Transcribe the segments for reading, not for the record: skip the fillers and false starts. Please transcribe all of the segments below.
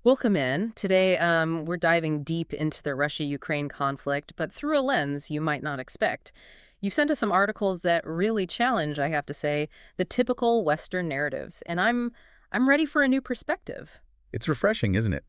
Welcome in. Today, we're diving deep into the Russia-Ukraine conflict, but through a lens you might not expect. You've sent us some articles that really challenge, I have to say, the typical Western narratives, and I'm ready for a new perspective. It's refreshing, isn't it?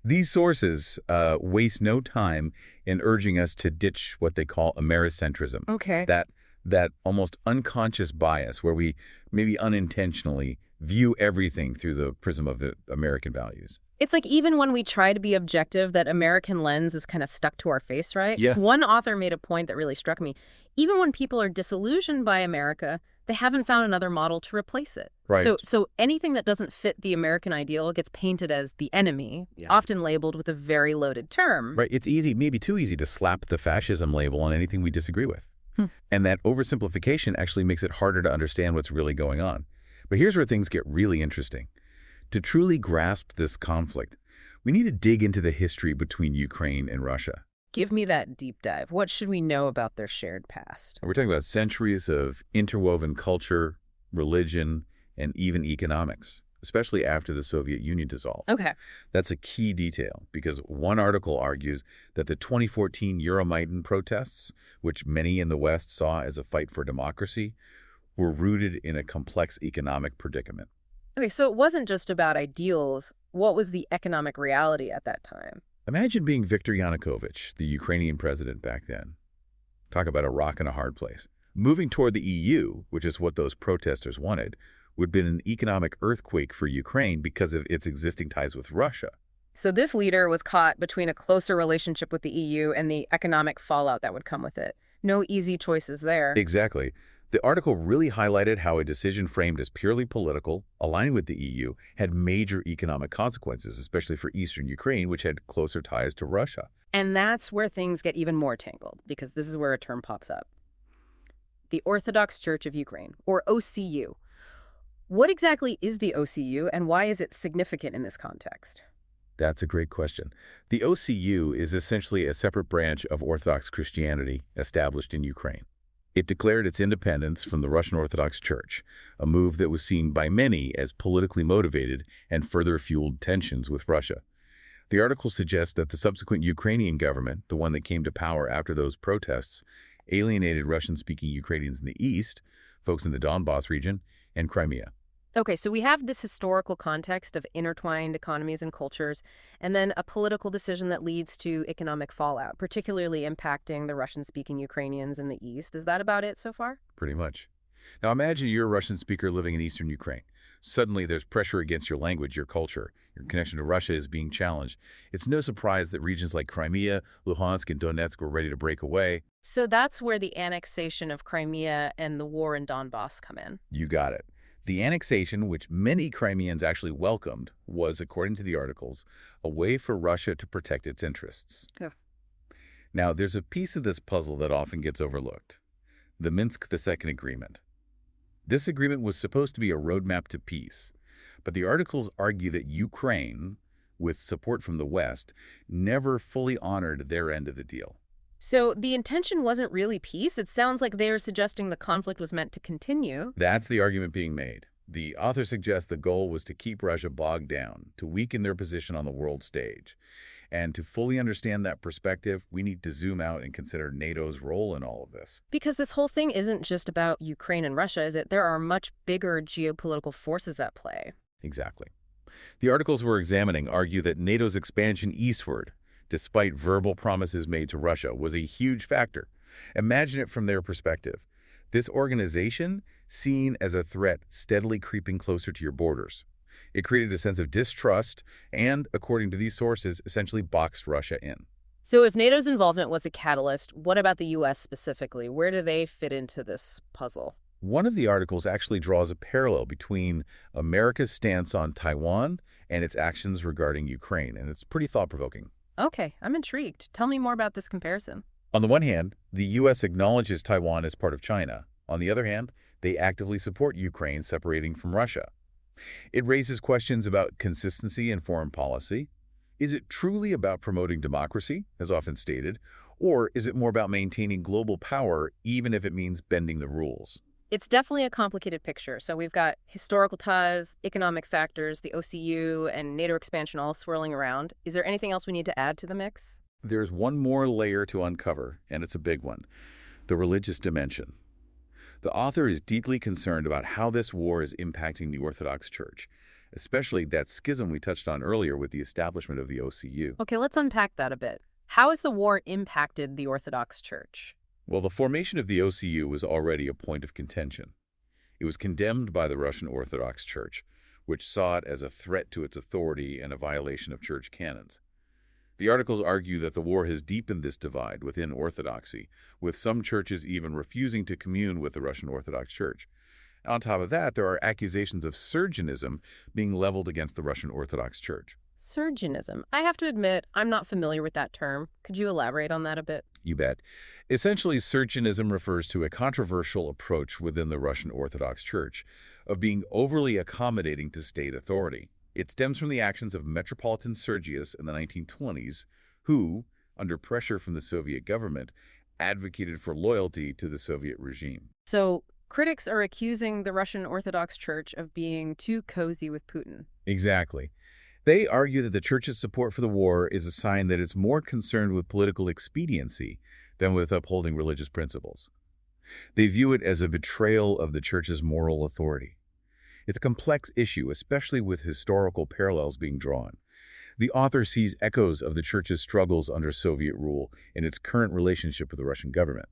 These sources waste no time in urging us to ditch what they call Americentrism, Okay. that that almost unconscious bias where we maybe unintentionally view everything through the prism of American values. It's like even when we try to be objective, that American lens is kind of stuck to our face, right? Yeah, One author made a point that really struck me. Even when people are disillusioned by America, they haven't found another model to replace it. right. So anything that doesn't fit the American ideal gets painted as the enemy, Yeah. often labeled with a very loaded term. Right. It's easy, maybe too easy, to slap the fascism label on anything we disagree with. Hmm. And that oversimplification actually makes it harder to understand what's really going on. But here's where things get really interesting. To truly grasp this conflict, we need to dig into the history between Ukraine and Russia. Give me that deep dive. What should we know about their shared past? We're talking about centuries of interwoven culture, religion, and even economics, especially after the Soviet Union dissolved. Okay. That's a key detail because one article argues that the 2014 Euromaidan protests, which many in the West saw as a fight for democracy, were rooted in a complex economic predicament. Okay, so it wasn't just about ideals. What was the economic reality at that time? Imagine being Viktor Yanukovych, the Ukrainian president back then. Talk about a rock and a hard place. Moving toward the EU, which is what those protesters wanted, would have been an economic earthquake for Ukraine because of its existing ties with Russia. So this leader was caught between a closer relationship with the EU and the economic fallout that would come with it. No easy choices there. Exactly. The article really highlighted how a decision framed as purely political, aligning with the EU, had major economic consequences, especially for eastern Ukraine, which had closer ties to Russia. And that's where things get even more tangled, because this is where a term pops up. The Orthodox Church of Ukraine, or OCU. What exactly is the OCU, and why is it significant in this context? That's a great question. The OCU is essentially a separate branch of Orthodox Christianity established in Ukraine. It declared its independence from the Russian Orthodox Church, a move that was seen by many as politically motivated and further fueled tensions with Russia. The article suggests that the subsequent Ukrainian government, the one that came to power after those protests, alienated Russian-speaking Ukrainians in the east, folks in the Donbass region, and Crimea. Okay, so we have this historical context of intertwined economies and cultures, and then a political decision that leads to economic fallout, particularly impacting the Russian-speaking Ukrainians in the East. Is that about it so far? Pretty much. Now imagine you're a Russian speaker living in eastern Ukraine. Suddenly there's pressure against your language, your culture. Your connection to Russia is being challenged. It's no surprise that regions like Crimea, Luhansk, and Donetsk were ready to break away. So that's where the annexation of Crimea and the war in Donbass come in. You got it. The annexation, which many Crimeans actually welcomed, was, according to the articles, a way for Russia to protect its interests. Yeah. Now, there's a piece of this puzzle that often gets overlooked: the Minsk II agreement. This agreement was supposed to be a roadmap to peace, but the articles argue that Ukraine, with support from the West, never fully honored their end of the deal. So the intention wasn't really peace. It sounds like they are suggesting the conflict was meant to continue. That's the argument being made. The author suggests the goal was to keep Russia bogged down, to weaken their position on the world stage. And to fully understand that perspective, we need to zoom out and consider NATO's role in all of this. Because this whole thing isn't just about Ukraine and Russia, is it? There are much bigger geopolitical forces at play. Exactly. The articles we're examining argue that NATO's expansion eastward, despite verbal promises made to Russia, was a huge factor. Imagine it from their perspective. This organization, seen as a threat steadily creeping closer to your borders. It created a sense of distrust and, according to these sources, essentially boxed Russia in. So if NATO's involvement was a catalyst, what about the U.S. specifically? Where do they fit into this puzzle? One of the articles actually draws a parallel between America's stance on Taiwan and its actions regarding Ukraine, and it's pretty thought-provoking. Okay, I'm intrigued. Tell me more about this comparison. On the one hand, the U.S. acknowledges Taiwan as part of China. On the other hand, they actively support Ukraine separating from Russia. It raises questions about consistency in foreign policy. Is it truly about promoting democracy, as often stated, or is it more about maintaining global power even if it means bending the rules? It's definitely a complicated picture. So we've got historical ties, economic factors, the OCU, and NATO expansion all swirling around. Is there anything else we need to add to the mix? There's one more layer to uncover, and it's a big one: the religious dimension. The author is deeply concerned about how this war is impacting the Orthodox Church, especially that schism we touched on earlier with the establishment of the OCU. Okay, let's unpack that a bit. How has the war impacted the Orthodox Church? Well, the formation of the OCU was already a point of contention. It was condemned by the Russian Orthodox Church, which saw it as a threat to its authority and a violation of church canons. The articles argue that the war has deepened this divide within Orthodoxy, with some churches even refusing to commune with the Russian Orthodox Church. On top of that, there are accusations of surgeonism being leveled against the Russian Orthodox Church. Surgeonism. I have to admit, I'm not familiar with that term. Could you elaborate on that a bit? You bet. Essentially, surgeonism refers to a controversial approach within the Russian Orthodox Church of being overly accommodating to state authority. It stems from the actions of Metropolitan Sergius in the 1920s, who, under pressure from the Soviet government, advocated for loyalty to the Soviet regime. So, critics are accusing the Russian Orthodox Church of being too cozy with Putin. Exactly. They argue that the Church's support for the war is a sign that it's more concerned with political expediency than with upholding religious principles. They view it as a betrayal of the Church's moral authority. It's a complex issue, especially with historical parallels being drawn. The author sees echoes of the Church's struggles under Soviet rule in its current relationship with the Russian government.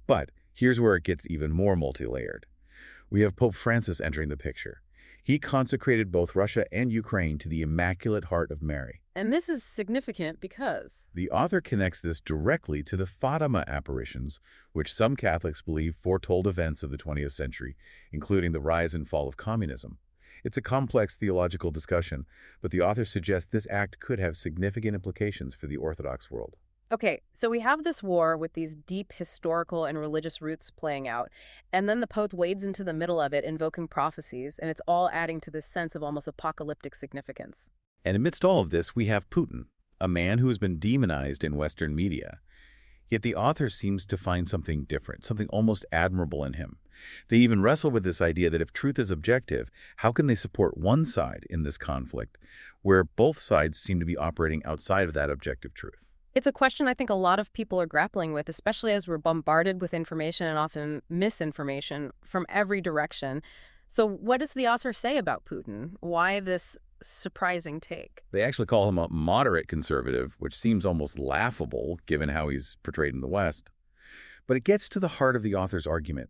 But here's where it gets even more multi-layered. We have Pope Francis entering the picture. He consecrated both Russia and Ukraine to the Immaculate Heart of Mary. And this is significant because The author connects this directly to the Fatima apparitions, which some Catholics believe foretold events of the 20th century, including the rise and fall of communism. It's a complex theological discussion, but the author suggests this act could have significant implications for the Orthodox world. Okay, so we have this war with these deep historical and religious roots playing out, and then the Pope wades into the middle of it, invoking prophecies, and it's all adding to this sense of almost apocalyptic significance. And amidst all of this, we have Putin, a man who has been demonized in Western media. Yet the author seems to find something different, something almost admirable in him. They even wrestle with this idea that if truth is objective, how can they support one side in this conflict, where both sides seem to be operating outside of that objective truth? It's a question I think a lot of people are grappling with, especially as we're bombarded with information and often misinformation from every direction. So what does the author say about Putin? Why this surprising take? They actually call him a moderate conservative, which seems almost laughable given how he's portrayed in the West. But it gets to the heart of the author's argument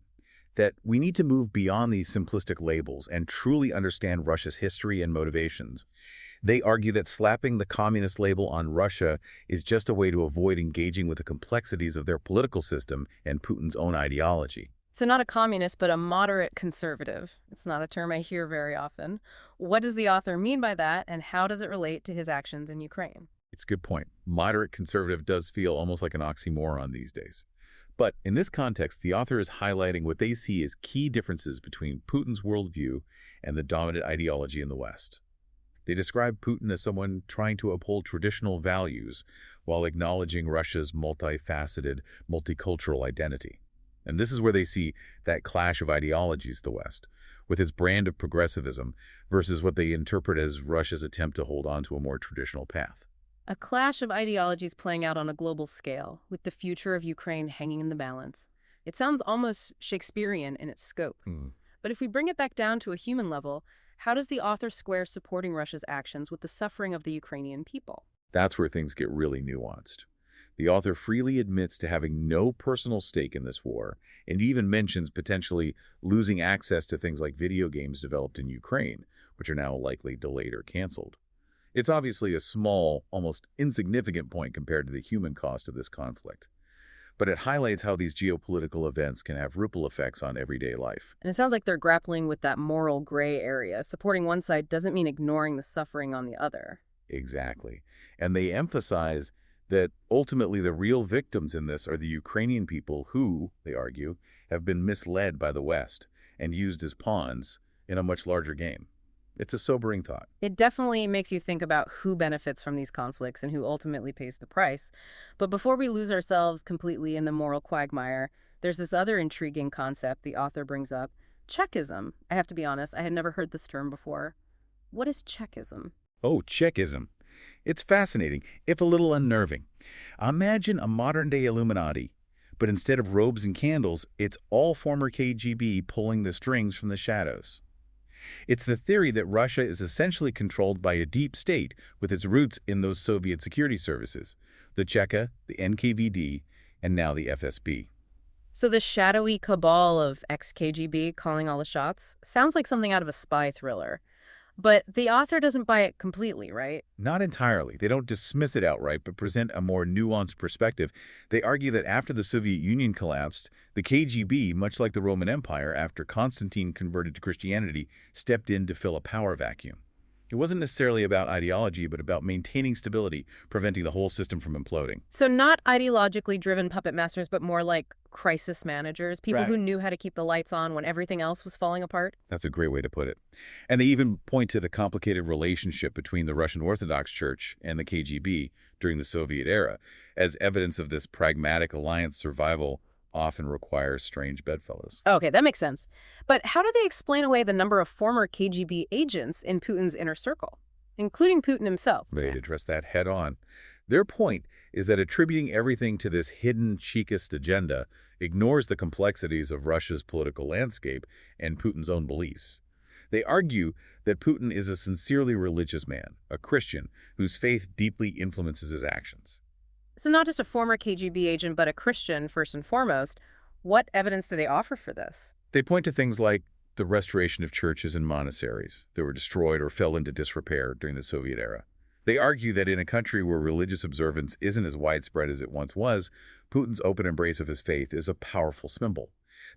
that we need to move beyond these simplistic labels and truly understand Russia's history and motivations. They argue that slapping the communist label on Russia is just a way to avoid engaging with the complexities of their political system and Putin's own ideology. So not a communist, but a moderate conservative. It's not a term I hear very often. What does the author mean by that, and how does it relate to his actions in Ukraine? It's a good point. Moderate conservative does feel almost like an oxymoron these days. But in this context, the author is highlighting what they see as key differences between Putin's worldview and the dominant ideology in the West. They describe Putin as someone trying to uphold traditional values while acknowledging Russia's multifaceted, multicultural identity. And this is where they see that clash of ideologies, the West, with its brand of progressivism versus what they interpret as Russia's attempt to hold on to a more traditional path. A clash of ideologies playing out on a global scale, with the future of Ukraine hanging in the balance. It sounds almost Shakespearean in its scope. But if we bring it back down to a human level, how does the author square supporting Russia's actions with the suffering of the Ukrainian people? That's where things get really nuanced. The author freely admits to having no personal stake in this war, and even mentions potentially losing access to things like video games developed in Ukraine, which are now likely delayed or canceled. It's obviously a small, almost insignificant point compared to the human cost of this conflict. But it highlights how these geopolitical events can have ripple effects on everyday life. And it sounds like they're grappling with that moral gray area. Supporting one side doesn't mean ignoring the suffering on the other. Exactly. And they emphasize that ultimately the real victims in this are the Ukrainian people who, they argue, have been misled by the West and used as pawns in a much larger game. It's a sobering thought. It definitely makes you think about who benefits from these conflicts and who ultimately pays the price. But before we lose ourselves completely in the moral quagmire, There's this other intriguing concept the author brings up, Czechism. I have to be honest, I had never heard this term before. What is Czechism? Oh, Czechism. It's fascinating, if a little unnerving. Imagine a modern-day Illuminati, but instead of robes and candles, it's all former KGB pulling the strings from the shadows. It's the theory that Russia is essentially controlled by a deep state with its roots in those Soviet security services, the Cheka, the NKVD, and now the FSB. So the shadowy cabal of ex-KGB calling all the shots sounds like something out of a spy thriller. But the author doesn't buy it completely, right? Not entirely. They don't dismiss it outright, but present a more nuanced perspective. They argue that after the Soviet Union collapsed, the KGB, much like the Roman Empire after Constantine converted to Christianity, stepped in to fill a power vacuum. It wasn't necessarily about ideology, but about maintaining stability, preventing the whole system from imploding. So not ideologically driven puppet masters, but more like crisis managers, people Right. who knew how to keep the lights on when everything else was falling apart? That's a great way to put it. And they even point to the complicated relationship between the Russian Orthodox Church and the KGB during the Soviet era, as evidence of this pragmatic alliance survival often requires strange bedfellows. Okay, that makes sense. But how do they explain away the number of former KGB agents in Putin's inner circle, including Putin himself? They'd address that head on. Their point is that attributing everything to this hidden Chekist agenda ignores the complexities of Russia's political landscape and Putin's own beliefs. They argue that Putin is a sincerely religious man, a Christian, whose faith deeply influences his actions. So not just a former KGB agent, but a Christian first and foremost. What evidence do they offer for this? They point to things like the restoration of churches and monasteries that were destroyed or fell into disrepair during the Soviet era. They argue that in a country where religious observance isn't as widespread as it once was, Putin's open embrace of his faith is a powerful symbol.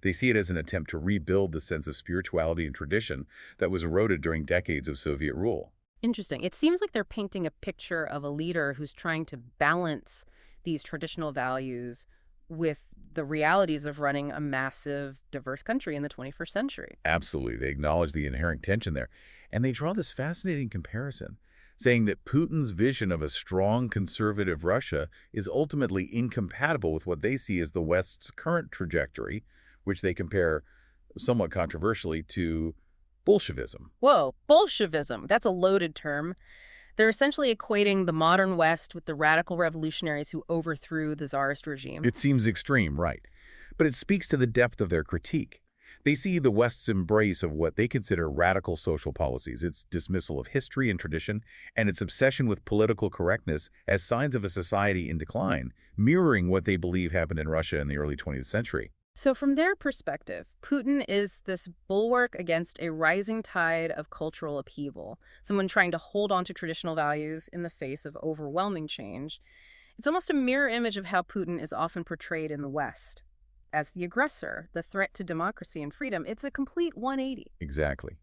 They see it as an attempt to rebuild the sense of spirituality and tradition that was eroded during decades of Soviet rule. Interesting. It seems like they're painting a picture of a leader who's trying to balance these traditional values with the realities of running a massive, diverse country in the 21st century. Absolutely. They acknowledge the inherent tension there. And they draw this fascinating comparison, saying that Putin's vision of a strong conservative Russia is ultimately incompatible with what they see as the West's current trajectory, which they compare somewhat controversially to Bolshevism. Whoa, Bolshevism. That's a loaded term. They're essentially equating the modern West with the radical revolutionaries who overthrew the Tsarist regime. It seems extreme, right? But it speaks to the depth of their critique. They see the West's embrace of what they consider radical social policies, its dismissal of history and tradition, and its obsession with political correctness as signs of a society in decline, mirroring what they believe happened in Russia in the early 20th century. So from their perspective, Putin is this bulwark against a rising tide of cultural upheaval, someone trying to hold on to traditional values in the face of overwhelming change. It's almost a mirror image of how Putin is often portrayed in the West. As the aggressor, the threat to democracy and freedom, it's a complete 180. Exactly.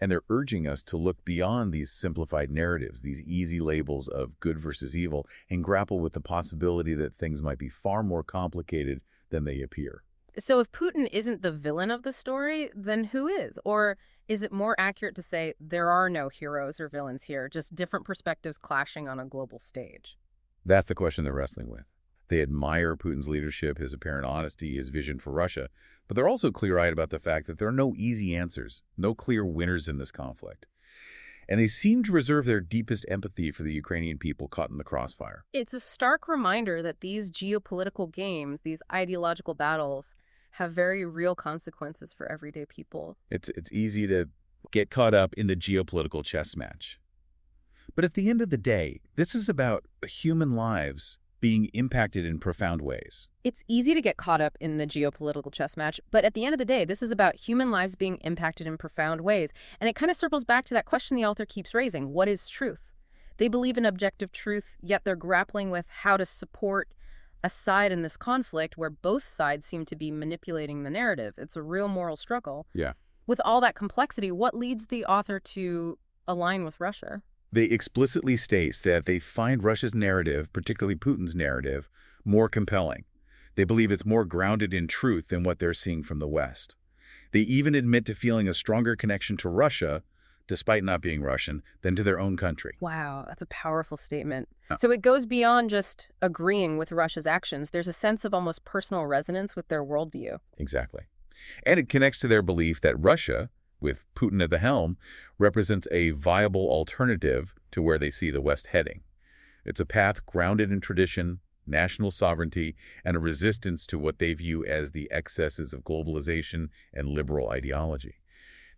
And they're urging us to look beyond these simplified narratives, these easy labels of good versus evil, and grapple with the possibility that things might be far more complicated than they appear. So if Putin isn't the villain of the story, then who is? Or is it more accurate to say there are no heroes or villains here, just different perspectives clashing on a global stage? That's the question they're wrestling with. They admire Putin's leadership, his apparent honesty, his vision for Russia, but they're also clear-eyed about the fact that there are no easy answers, no clear winners in this conflict. And they seem to reserve their deepest empathy for the Ukrainian people caught in the crossfire. It's a stark reminder that these geopolitical games, these ideological battles, have very real consequences for everyday people. It's easy to get caught up in the geopolitical chess match. But at the end of the day, this is about human lives being impacted in profound ways. It's easy to get caught up in the geopolitical chess match, but at the end of the day, this is about human lives being impacted in profound ways. And it kind of circles back to that question the author keeps raising. What is truth? They believe in objective truth, yet they're grappling with how to support a side in this conflict where both sides seem to be manipulating the narrative. It's a real moral struggle. Yeah. With all that complexity, what leads the author to align with Russia? They explicitly state that they find Russia's narrative, particularly Putin's narrative, more compelling. They believe it's more grounded in truth than what they're seeing from the West. They even admit to feeling a stronger connection to Russia despite not being Russian, than to their own country. Wow, that's a powerful statement. Uh, So it goes beyond just agreeing with Russia's actions. There's a sense of almost personal resonance with their worldview. Exactly. And it connects to their belief that Russia, with Putin at the helm, represents a viable alternative to where they see the West heading. It's a path grounded in tradition, national sovereignty, and a resistance to what they view as the excesses of globalization and liberal ideology.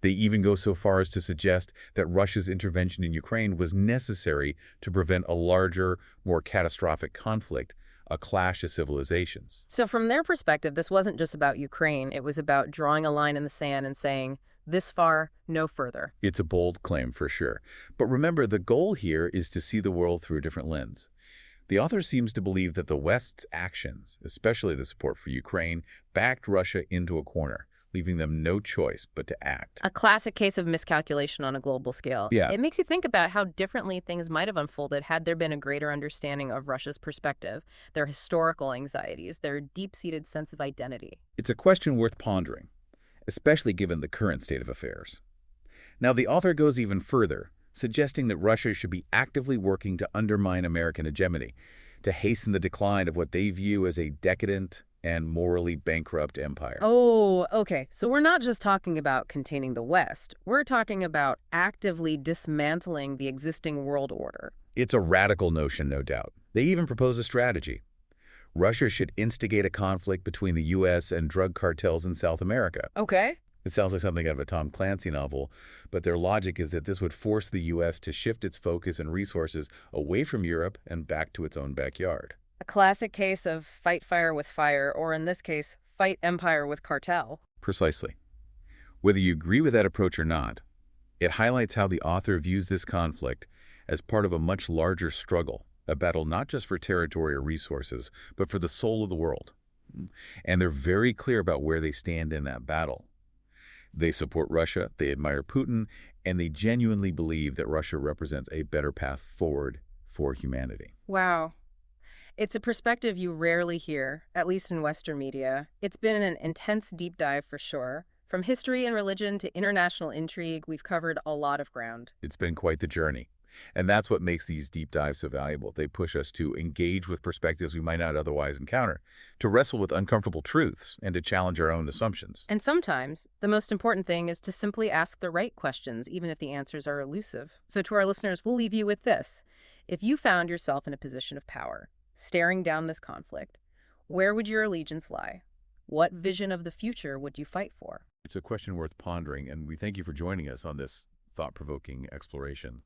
They even go so far as to suggest that Russia's intervention in Ukraine was necessary to prevent a larger, more catastrophic conflict, a clash of civilizations. So from their perspective, this wasn't just about Ukraine. It was about drawing a line in the sand and saying, this far, no further. It's a bold claim for sure. But remember, the goal here is to see the world through a different lens. The author seems to believe that the West's actions, especially the support for Ukraine, backed Russia into a corner, leaving them no choice but to act. A classic case of miscalculation on a global scale. Yeah. It makes you think about how differently things might have unfolded had there been a greater understanding of Russia's perspective, their historical anxieties, their deep-seated sense of identity. It's a question worth pondering, especially given the current state of affairs. Now, the author goes even further, suggesting that Russia should be actively working to undermine American hegemony, to hasten the decline of what they view as a decadent and morally bankrupt empire. Oh, okay. So we're not just talking about containing the West. We're talking about actively dismantling the existing world order. It's a radical notion, no doubt. They even propose a strategy. Russia should instigate a conflict between the U.S. and drug cartels in South America. Okay. It sounds like something out of a Tom Clancy novel, but their logic is that this would force the U.S. to shift its focus and resources away from Europe and back to its own backyard. A classic case of fight fire with fire, or in this case, fight empire with cartel. Precisely. Whether you agree with that approach or not, it highlights how the author views this conflict as part of a much larger struggle, a battle not just for territory or resources, but for the soul of the world. And they're very clear about where they stand in that battle. They support Russia, they admire Putin, and they genuinely believe that Russia represents a better path forward for humanity. Wow. It's a perspective you rarely hear, at least in Western media. It's been an intense deep dive for sure. From history and religion to international intrigue, we've covered a lot of ground. It's been quite the journey. And that's what makes these deep dives so valuable. They push us to engage with perspectives we might not otherwise encounter, to wrestle with uncomfortable truths, and to challenge our own assumptions. And sometimes, the most important thing is to simply ask the right questions, even if the answers are elusive. So to our listeners, we'll leave you with this. If you found yourself in a position of power, staring down this conflict, where would your allegiance lie? What vision of the future would you fight for? It's a question worth pondering, and we thank you for joining us on this thought-provoking exploration.